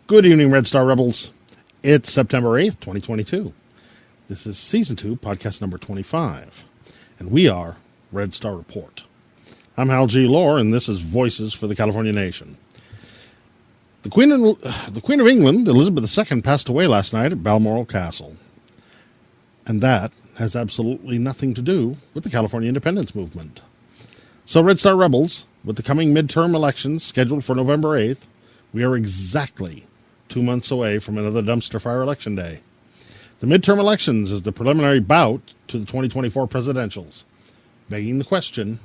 Good evening, Red Star Rebels. It's September 8th, 2022. This is Season 2, podcast number 25, and we are Red Star Report. I'm Hal G. Lohr, and this is Voices for the California Nation. The Queen of England, Elizabeth II, passed away last night at Balmoral Castle, and that has absolutely nothing to do with the California independence movement. So, Red Star Rebels, with the coming midterm elections scheduled for November 8th, we are exactly 2 months away from another dumpster fire election day. The midterm elections is the preliminary bout to the 2024 presidentials, begging the question,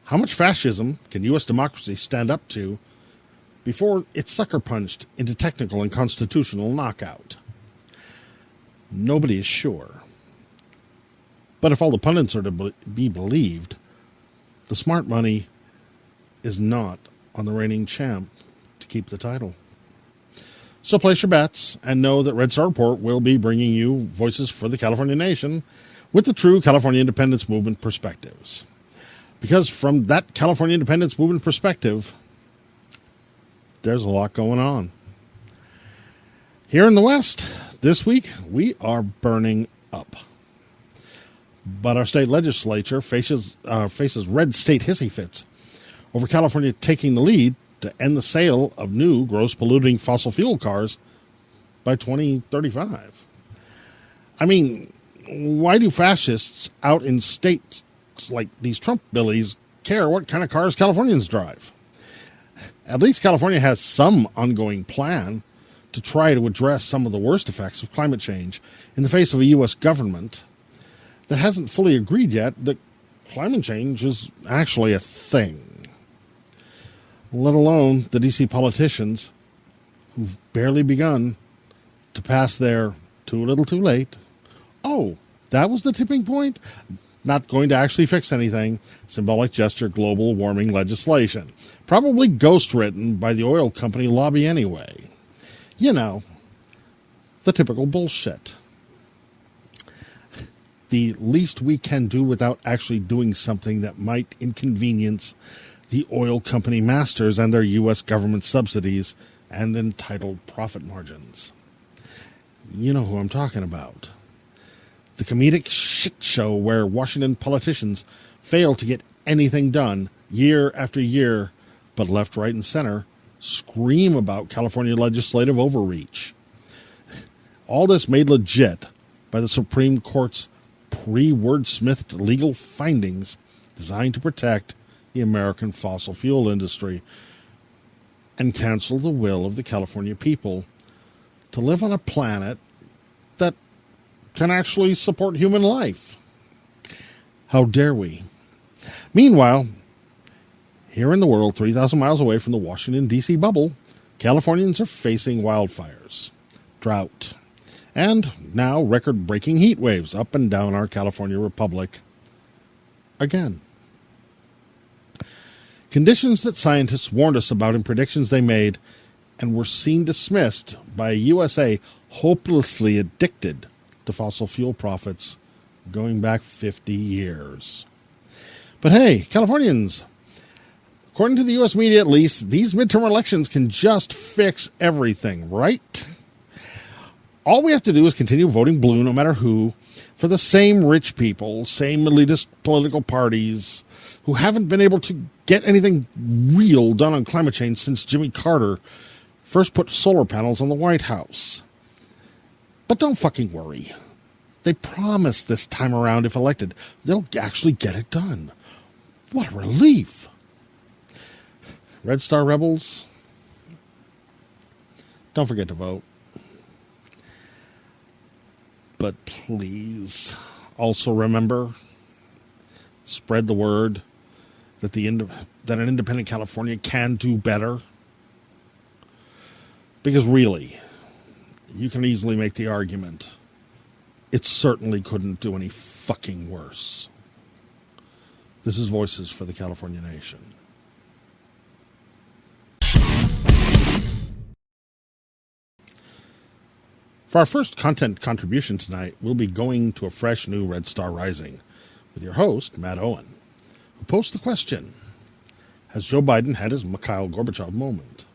how much fascism can U.S. democracy stand up to before it's sucker punched into technical and constitutional knockout? Nobody is sure. But if all the pundits are to be believed, the smart money is not on the reigning champ to keep the title. So place your bets and know that Red Star Report will be bringing you Voices for the California Nation with the true California independence movement perspectives. Because from that California independence movement perspective, there's a lot going on. Here in the West, this week, we are burning up. But our state legislature faces red state hissy fits over California taking the lead to end the sale of new gross polluting fossil fuel cars by 2035. I mean, why do fascists out in states like these Trump billies care what kind of cars Californians drive? At least California has some ongoing plan to try to address some of the worst effects of climate change in the face of a U.S. government that hasn't fully agreed yet that climate change is actually a thing. Let alone the D.C. politicians who've barely begun to pass their too little too late. Oh, that was the tipping point? Not going to actually fix anything. Symbolic gesture global warming legislation. Probably ghost-written by the oil company lobby anyway. You know, the typical bullshit. The least we can do without actually doing something that might inconvenience the oil company masters and their U.S. government subsidies and entitled profit margins. You know who I'm talking about. The comedic shit show where Washington politicians fail to get anything done year after year, but left, right, and center scream about California legislative overreach. All this made legit by the Supreme Court's pre-wordsmithed legal findings designed to protect the American fossil fuel industry and cancel the will of the California people to live on a planet that can actually support human life. How dare we? Meanwhile, here in the world, 3,000 miles away from the Washington, D.C. bubble, Californians are facing wildfires, drought, and now record-breaking heat waves up and down our California Republic again. Conditions that scientists warned us about in predictions they made and were seen dismissed by a USA hopelessly addicted to fossil fuel profits going back 50 years. But hey, Californians, according to the U.S. media at least, these midterm elections can just fix everything, right? All we have to do is continue voting blue no matter who, for the same rich people, same elitist political parties who haven't been able to get anything real done on climate change since Jimmy Carter first put solar panels on the White House. But don't fucking worry. They promise this time around, if elected, they'll actually get it done. What a relief. Red Star Rebels, don't forget to vote. But please also remember, spread the word that an independent California can do better. Because really, you can easily make the argument it certainly couldn't do any fucking worse. This is Voices for the California Nation. For our first content contribution tonight, we'll be going to a fresh new Red Star Rising with your host, Matt Owen, who posed the question, has Joe Biden had his Mikhail Gorbachev moment?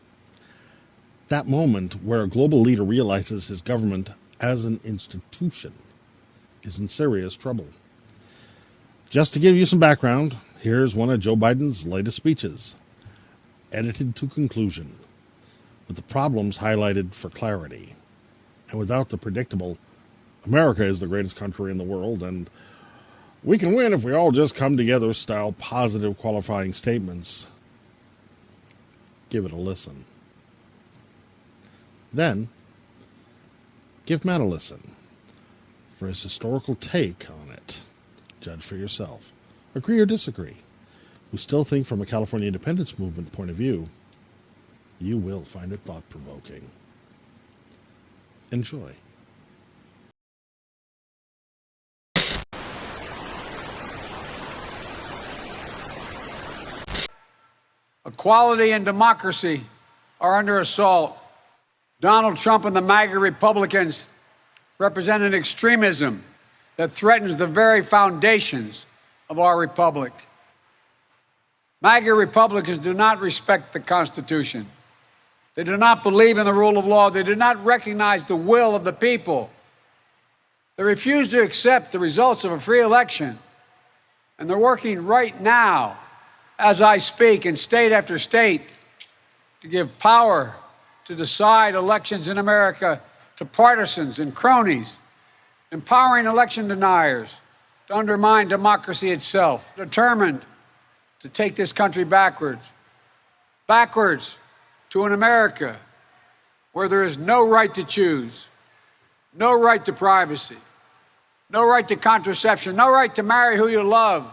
That moment where a global leader realizes his government as an institution is in serious trouble. Just to give you some background, here's one of Joe Biden's latest speeches, edited to conclusion, with the problems highlighted for clarity, and without the predictable, America is the greatest country in the world, and we can win if we all just come together style positive qualifying statements. Give it a listen. Then, give Matt a listen for his historical take on it. Judge for yourself. Agree or disagree. We still think from a California independence movement point of view, you will find it thought-provoking. Enjoy. Equality and democracy are under assault. Donald Trump and the MAGA Republicans represent an extremism that threatens the very foundations of our republic. MAGA Republicans do not respect the Constitution. They do not believe in the rule of law. They do not recognize the will of the people. They refuse to accept the results of a free election. And they're working right now, as I speak, in state after state, to give power to decide elections in America to partisans and cronies, empowering election deniers to undermine democracy itself, determined to take this country backwards to an America where there is no right to choose, no right to privacy, no right to contraception, no right to marry who you love.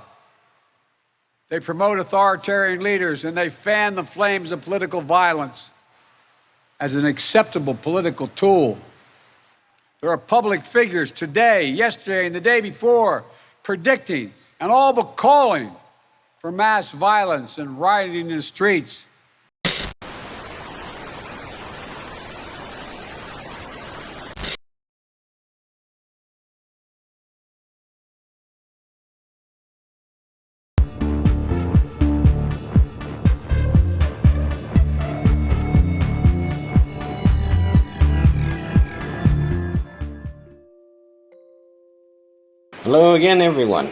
They promote authoritarian leaders and they fan the flames of political violence as an acceptable political tool. There are public figures today, yesterday, and the day before predicting and all but calling for mass violence and rioting in the streets. Hello again, everyone.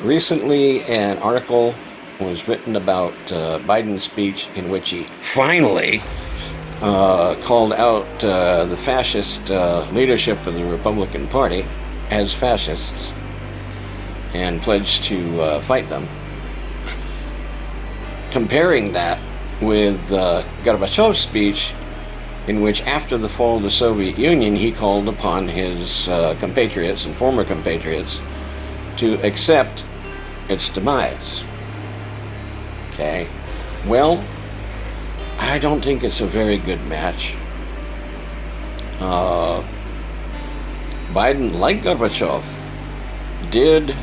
Recently, an article was written about Biden's speech in which he finally called out the fascist leadership of the Republican Party as fascists and pledged to fight them. Comparing that with Gorbachev's speech, in which after the fall of the Soviet Union, he called upon his compatriots and former compatriots to accept its demise. Okay, well, I don't think it's a very good match. Biden, like Gorbachev, did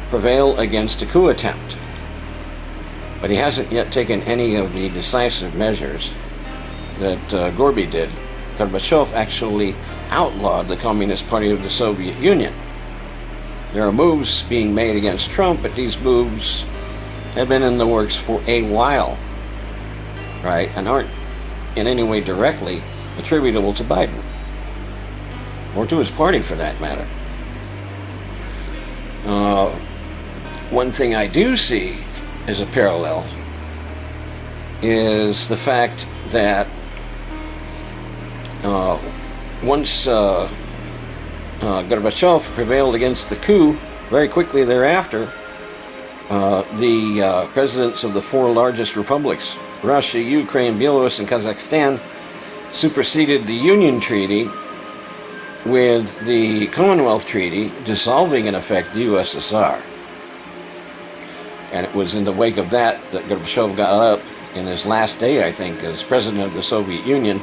prevail against a coup attempt, but he hasn't yet taken any of the decisive measures that Gorby did. Gorbachev actually outlawed the Communist Party of the Soviet Union. There are moves being made against Trump, but these moves have been in the works for a while, right? And aren't in any way directly attributable to Biden, or to his party for that matter. One thing I do see as a parallel is the fact that once Gorbachev prevailed against the coup, very quickly thereafter, the presidents of the four largest republics, Russia, Ukraine, Belarus, and Kazakhstan, superseded the Union Treaty with the Commonwealth Treaty, dissolving in effect the USSR. And it was in the wake of that that Gorbachev got up in his last day, I think, as president of the Soviet Union,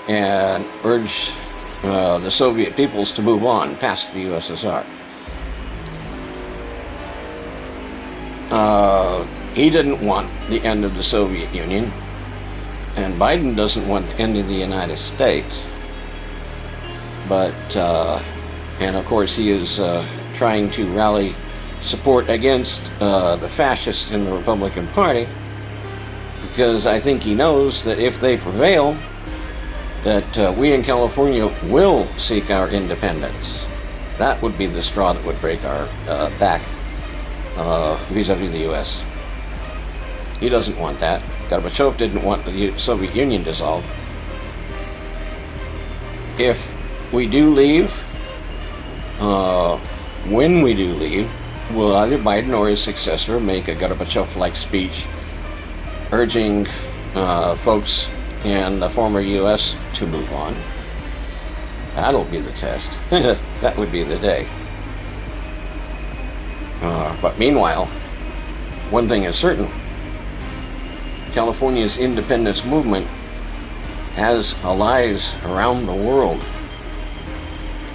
and urged the Soviet peoples to move on past the USSR. He didn't want the end of the Soviet Union, and Biden doesn't want the end of the United States. But, and of course, he is trying to rally support against the fascists in the Republican Party, because I think he knows that if they prevail, that we in California will seek our independence. That would be the straw that would break our back vis-a-vis the U.S. He doesn't want that. Gorbachev didn't want the Soviet Union dissolved. If we do leave, when we do leave, will either Biden or his successor make a Gorbachev-like speech urging folks in the former U.S. to move on? That'll be the test. That would be the day. But meanwhile, one thing is certain. California's independence movement has allies around the world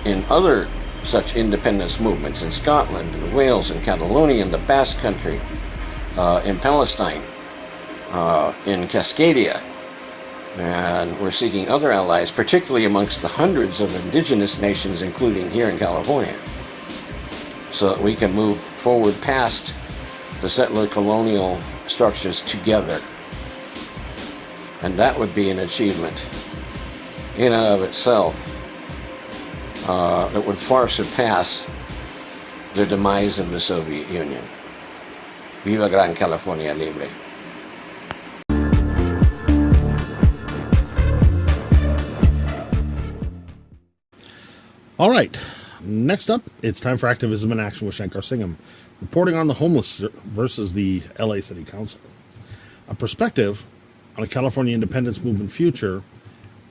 in other such independence movements in Scotland, in Wales, in Catalonia, in the Basque Country, in Palestine, in Cascadia. And we're seeking other allies, particularly amongst the hundreds of indigenous nations, including here in California, so that we can move forward past the settler colonial structures together. And that would be an achievement in and of itself that would far surpass the demise of the Soviet Union. Viva Gran California Libre. All right. Next up, it's time for Activism in Action with Shankar Singham, reporting on the homeless versus the LA City Council. A perspective on a California independence movement future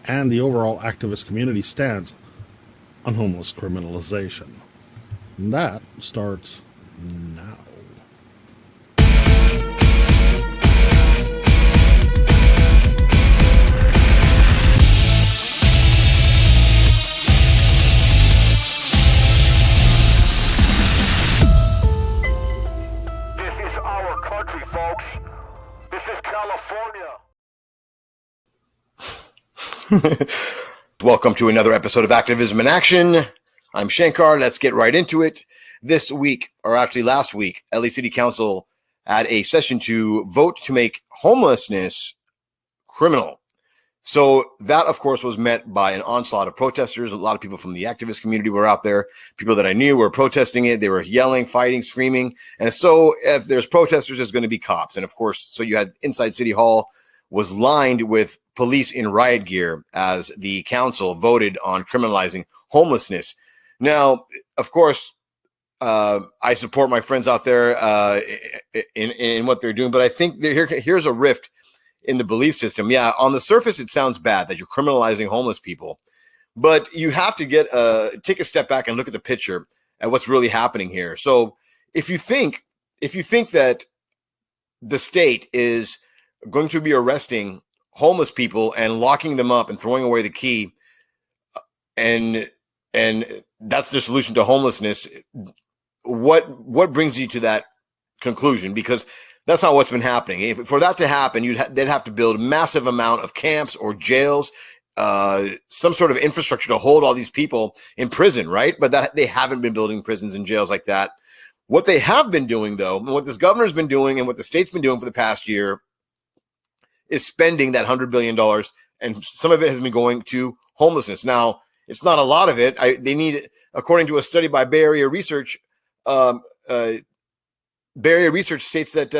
and the overall activist community stance on homeless criminalization. And that starts now. This is our country, folks. This is California. Welcome to another episode of Activism in Action. I'm Shankar. Let's get right into it. This week, or actually last week, LA City Council had a session to vote to make homelessness criminal. So that, of course, was met by an onslaught of protesters. A lot of people from the activist community were out there. People that I knew were protesting it. They were yelling, fighting, screaming. And so if there's protesters, there's going to be cops. And of course, so you had inside City Hall was lined with police in riot gear as the council voted on criminalizing homelessness. Now, of course, I support my friends out there in what they're doing, but I think here's a rift in the belief system. Yeah, on the surface, it sounds bad that you're criminalizing homeless people, but you have to take a step back and look at the picture at what's really happening here. So if you think that the state is going to be arresting homeless people and locking them up and throwing away the key, and that's the solution to homelessness, what brings you to that conclusion? Because that's not what's been happening. For that to happen, they'd have to build a massive amount of camps or jails, some sort of infrastructure to hold all these people in prison, right? But that they haven't been building prisons and jails like that. What they have been doing, though, and what this governor's been doing and what the state's been doing for the past year is spending that $100 billion, and some of it has been going to homelessness. Now, it's not a lot of it. They need, according to a study by Bay Area Research, Bay Area Research states that,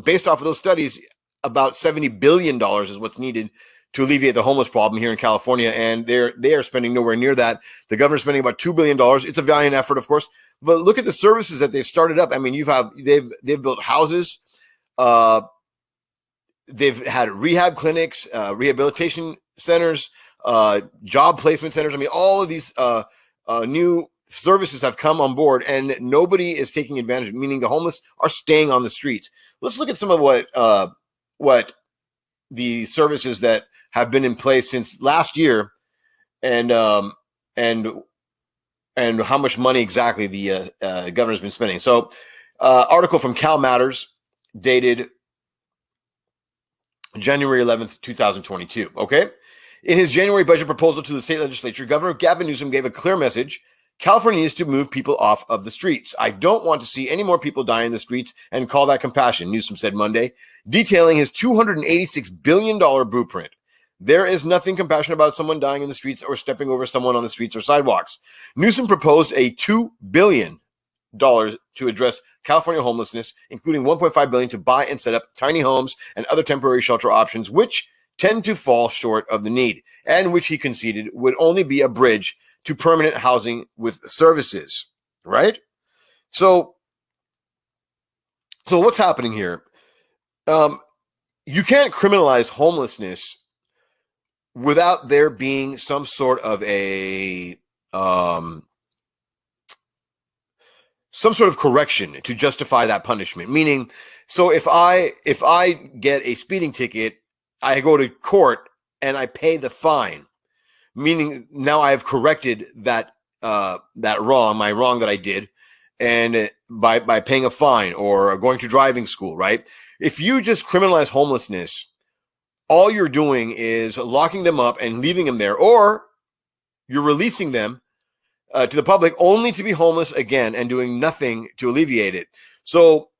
based off of those studies, about $70 billion is what's needed to alleviate the homeless problem here in California, and they are spending nowhere near that. The governor's spending about $2 billion. It's a valiant effort, of course, but look at the services that they've started up. I mean, they've built houses, they've had rehab clinics, rehabilitation centers, job placement centers. I mean, all of these new services have come on board, and nobody is taking advantage, meaning the homeless are staying on the streets. Let's look at some of what what the services that have been in place since last year, and how much money exactly the governor's been spending. So, article from Cal Matters, dated January 11th, 2022. Okay. In his January budget proposal to the state legislature, Governor Gavin Newsom gave a clear message. California needs to move people off of the streets. I don't want to see any more people die in the streets and call that compassion, Newsom said Monday, detailing his $286 billion blueprint. There is nothing compassionate about someone dying in the streets or stepping over someone on the streets or sidewalks. Newsom proposed a $2 billion to address California homelessness, including $1.5 billion to buy and set up tiny homes and other temporary shelter options, which tend to fall short of the need, and which he conceded would only be a bridge to permanent housing with services, right? So what's happening here? You can't criminalize homelessness without there being some sort of correction to justify that punishment. Meaning, so if I get a speeding ticket, I go to court and I pay the fine, meaning now I have corrected that my wrong that I did, and by paying a fine or going to driving school, right? If you just criminalize homelessness, all you're doing is locking them up and leaving them there, or you're releasing them to the public only to be homeless again and doing nothing to alleviate it. So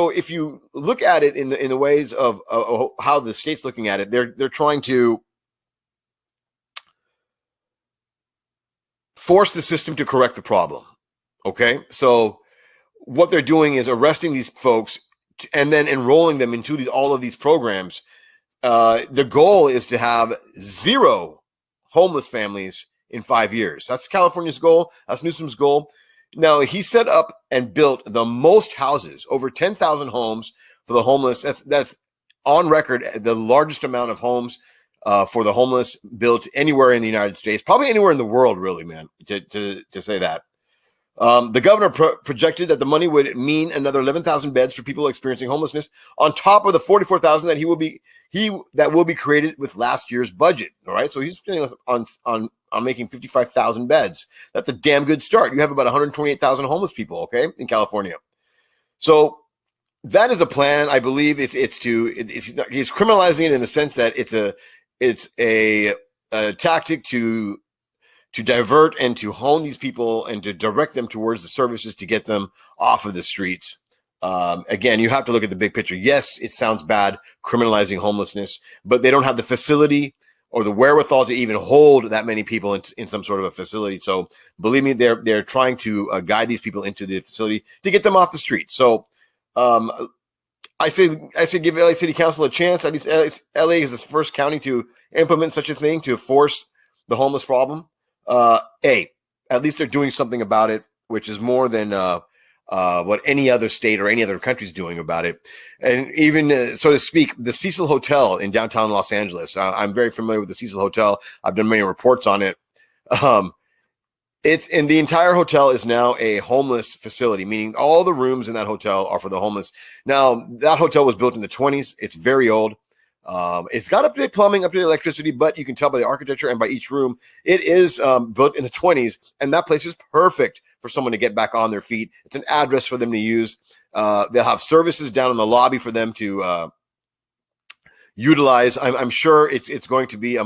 if you look at it in the ways of how the state's looking at it, they're trying to force the system to correct the problem. Okay, so what they're doing is arresting these folks and then enrolling them into all of these programs. The goal is to have 0 homeless families in 5 years. That's California's goal. That's Newsom's goal. Now, he set up and built the most houses, over 10,000 homes for the homeless. That's on record, the largest amount of homes for the homeless built anywhere in the United States, probably anywhere in the world, really, man, to say that. The governor projected that the money would mean another 11,000 beds for people experiencing homelessness on top of the 44,000 that will be created with last year's budget. All right, so he's spending on making 55,000 beds. That's a damn good start. You have about 128,000 homeless people, okay, in California. So that is a plan. I believe he's criminalizing it in the sense that it's a tactic to divert and to hone these people and to direct them towards the services to get them off of the streets. Again, you have to look at the big picture. Yes, it sounds bad criminalizing homelessness, but they don't have the facility or the wherewithal to even hold that many people in some sort of a facility. So believe me, they're trying to guide these people into the facility to get them off the street. So I say give LA City Council a chance. At least LA is the first county to implement such a thing, to force the homeless problem. At least they're doing something about it, which is more than what any other state or any other country is doing about it. And even, so to speak, the Cecil Hotel in downtown Los Angeles. I'm very familiar with the Cecil Hotel. I've done many reports on it. The entire hotel is now a homeless facility, meaning all the rooms in that hotel are for the homeless. Now, that hotel was built in the 1920s. It's very old. It's got up-to-date plumbing, up-to-date electricity, but you can tell by the architecture and by each room, it is built in the 1920s, and that place is perfect for someone to get back on their feet. It's an address for them to use. They'll have services down in the lobby for them to utilize. I'm sure it's going to be a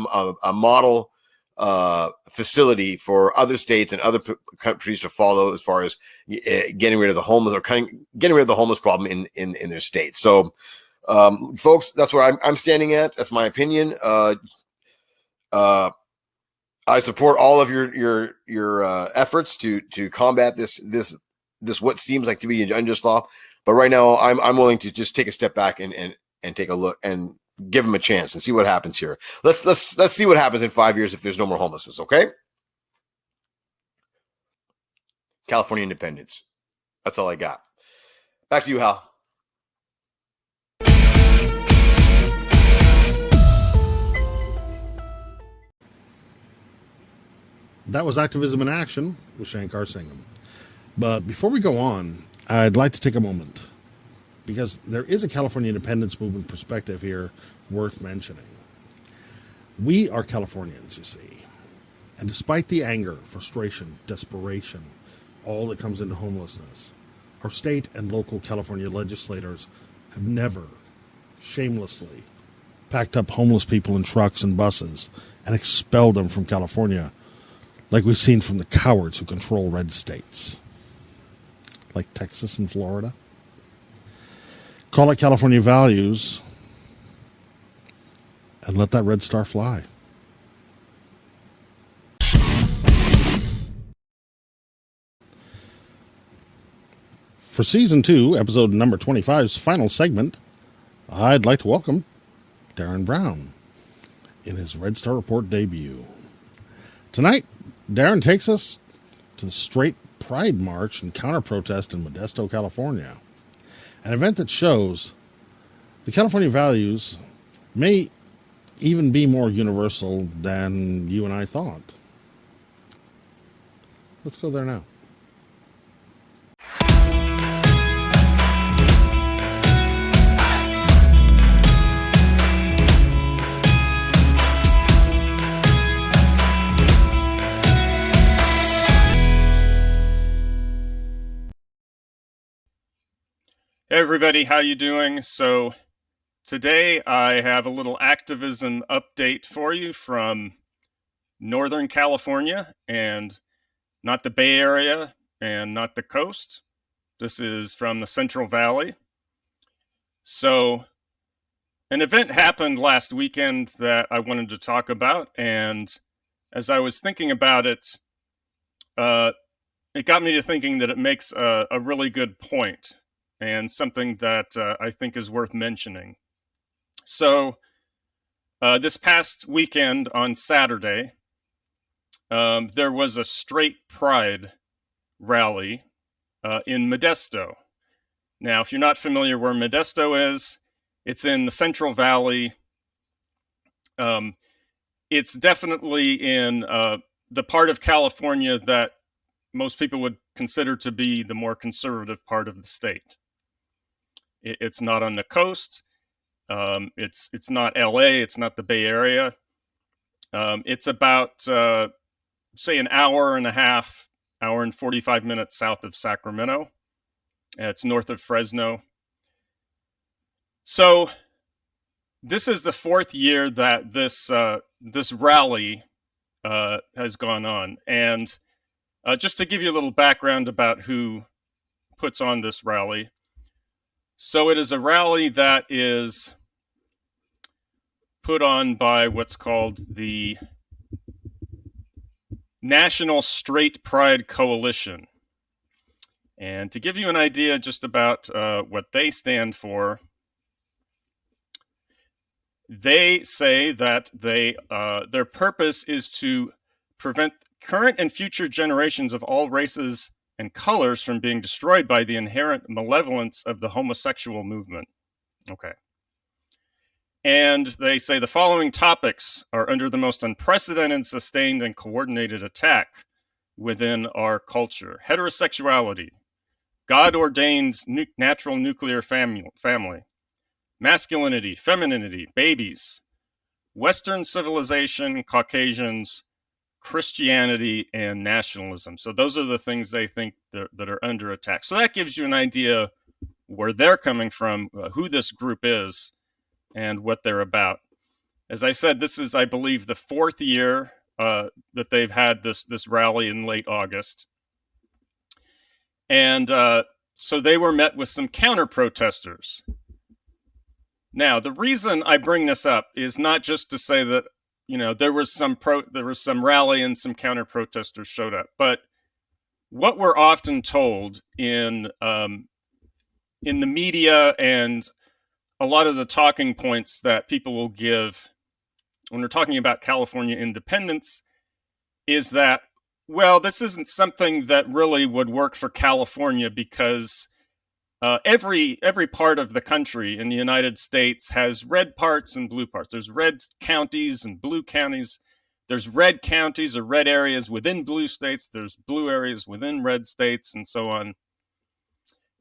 model facility for other states and other countries to follow as far as getting rid of the homeless, or getting rid of the homeless problem in their states. So, folks, that's where I'm standing at. That's my opinion. I support all of your efforts to combat this what seems like to be an unjust law. But right now, I'm willing to just take a step back and take a look and give them a chance and see what happens here. Let's see what happens in 5 years if there's no more homelessness. Okay. California independence. That's all I got. Back to you, Hal. That was Activism in Action with Shankar Singham. But before we go on, I'd like to take a moment, because there is a California independence movement perspective here worth mentioning. We are Californians, you see. And despite the anger, frustration, desperation, all that comes into homelessness, our state and local California legislators have never shamelessly packed up homeless people in trucks and buses and expelled them from California like we've seen from the cowards who control red states, like Texas and Florida. Call it California values and let that red star fly. For Season 2, episode number 25's final segment, I'd like to welcome Darren Brown in his Red Star Report debut. Tonight, Darren takes us to the Straight Pride March and counter-protest in Modesto, California, an event that shows the California values may even be more universal than you and I thought. Let's go there now. Hey everybody, how you doing? So today I have a little activism update for you from Northern California, and not the Bay Area and not the coast. This is from the Central Valley. So an event happened last weekend that I wanted to talk about, and as I was thinking about it, it got me to thinking that it makes a really good point. And something that I think is worth mentioning. So this past weekend on Saturday, there was a straight pride rally in Modesto. Now, if you're not familiar where Modesto is, it's in the Central Valley. It's definitely in the part of California that most people would consider to be the more conservative part of the state. It's not on the coast. It's not LA. It's not the Bay Area. It's about, say, an hour and a half, hour and 45 minutes south of Sacramento. It's north of Fresno. So this is the fourth year that this rally has gone on. And just to give you a little background about who puts on this rally. So it is a rally that is put on by what's called the National Straight Pride Coalition. And to give you an idea just about what they stand for, they say that their purpose is to prevent current and future generations of all races and colors from being destroyed by the inherent malevolence of the homosexual movement. Okay. And they say the following topics are under the most unprecedented, sustained, and coordinated attack within our culture. Heterosexuality, God-ordained natural nuclear family, masculinity, femininity, babies, Western civilization, Caucasians, Christianity, and nationalism. So those are the things they think that are under attack. So that gives you an idea where they're coming from, who this group is, and what they're about. As I said, this is, I believe, the fourth year that they've had this rally in late August. And so they were met with some counter-protesters. Now, the reason I bring this up is not just to say that there was some rally and some counter protesters showed up. But what we're often told in the media and a lot of the talking points that people will give when we're talking about California independence is that, well, this isn't something that really would work for California because every part of the country in the United States has red parts and blue parts. There's red counties and blue counties. There's red counties or red areas within blue states. There's blue areas within red states, and so on.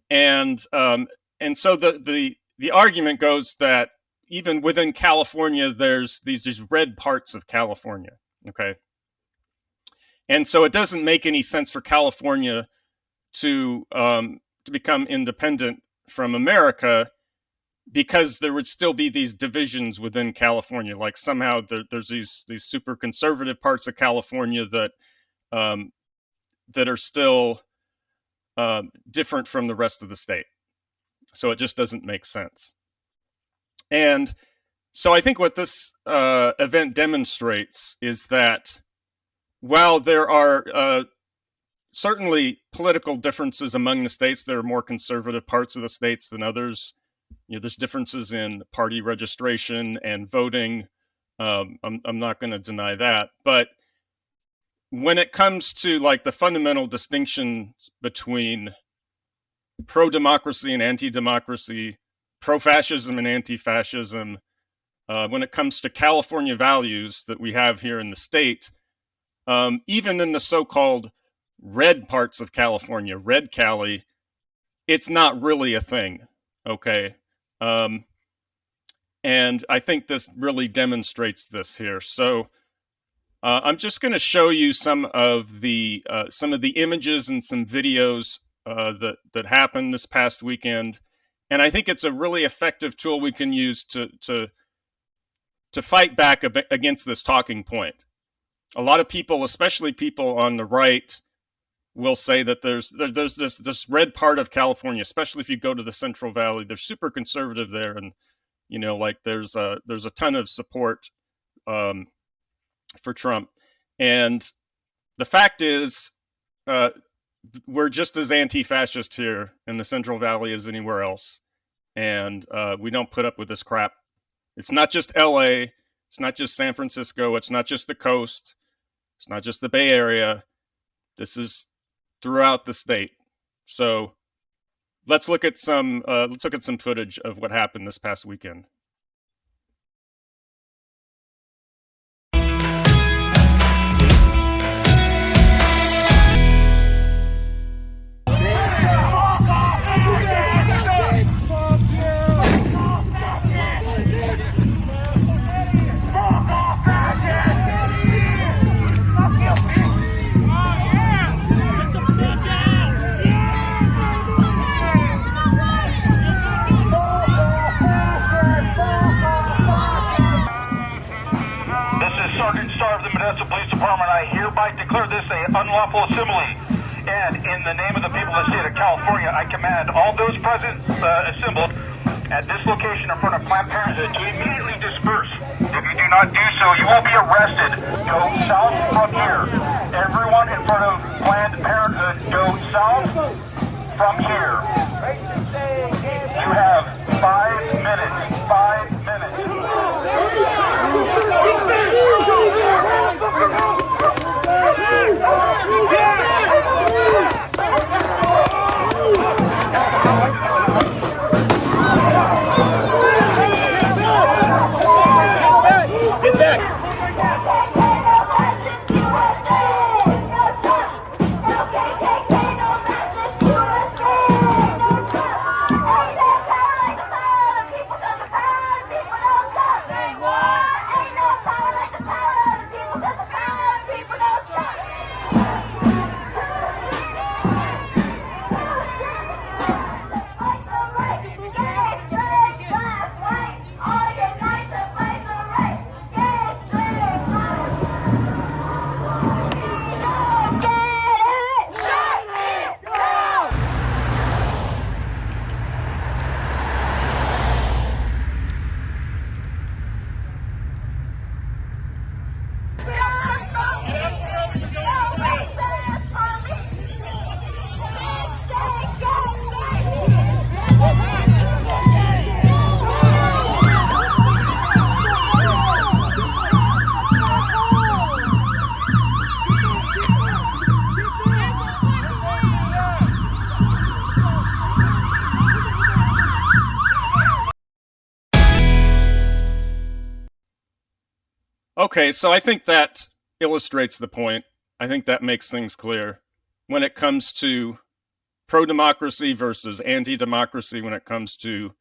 And so the argument goes that even within California, there's these red parts of California. Okay. And so it doesn't make any sense for California to become independent from America, because there would still be these divisions within California. Like somehow there's these super conservative parts of California that are still different from the rest of the state. So it just doesn't make sense. And so I think what this event demonstrates is that while there are certainly political differences among the states, there are more conservative parts of the states than others. There's differences in party registration and voting. I'm not going to deny that. But when it comes to like the fundamental distinctions between pro-democracy and anti-democracy, pro-fascism and anti-fascism, when it comes to California values that we have here in the state, even in the so-called red parts of California, red Cali, it's not really a thing, okay? And I think this really demonstrates this here. So I'm just going to show you some of the images and some videos that happened this past weekend, and I think it's a really effective tool we can use to fight back against this talking point. A lot of people, especially people on the right, will say that there's this red part of California, especially if you go to the Central Valley. They're super conservative there, and like there's a ton of support for Trump. And the fact is, we're just as anti-fascist here in the Central Valley as anywhere else, and we don't put up with this crap. It's not just LA, it's not just San Francisco, it's not just the coast, it's not just the Bay Area. This is throughout the state. So let's look at some footage of what happened this past weekend. Of the Modesto Police Department, I hereby declare this an unlawful assembly. And in the name of the people of the state of California, I command all those present assembled at this location in front of Planned Parenthood to immediately disperse. If you do not do so, you will be arrested. Go south from here. Everyone in front of Planned Parenthood, go south from here. You have 5 minutes. 5 minutes. Get back! Okay, so I think that illustrates the point. I think that makes things clear. When it comes to pro-democracy versus anti-democracy when it comes to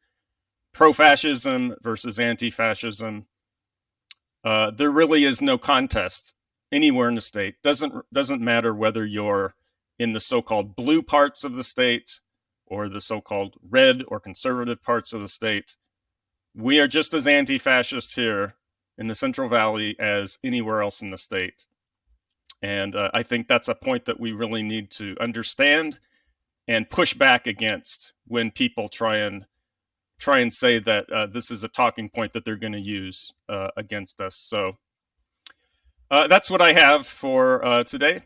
pro-fascism versus anti-fascism. There really is no contest anywhere in the state. Doesn't matter whether you're in the so-called blue parts of the state or the so-called red or conservative parts of the state. We are just as anti-fascist here in the Central Valley as anywhere else in the state. And I think that's a point that we really need to understand and push back against when people try and say that this is a talking point that they're going to use against us. So that's what I have for today.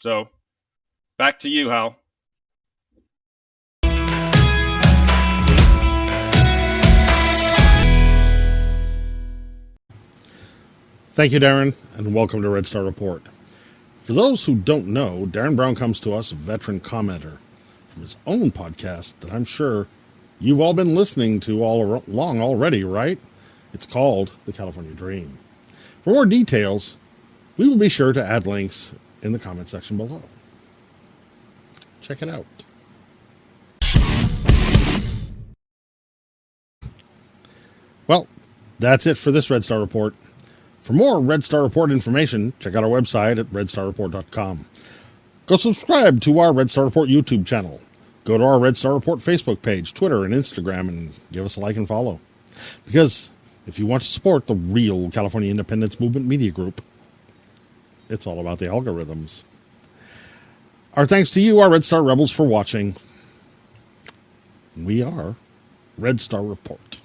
So back to you, Hal. Thank you, Darren, and welcome to Red Star Report. For those who don't know, Darren Brown comes to us, a veteran commenter, from his own podcast that I'm sure you've all been listening to all along already, right? It's called The California Dream. For more details, we will be sure to add links in the comment section below. Check it out. Well, that's it for this Red Star Report. For more Red Star Report information, check out our website at redstarreport.com. Go subscribe to our Red Star Report YouTube channel. Go to our Red Star Report Facebook page, Twitter, and Instagram, and give us a like and follow. Because if you want to support the real California Independence Movement Media Group, it's all about the algorithms. Our thanks to you, our Red Star Rebels, for watching. We are Red Star Report.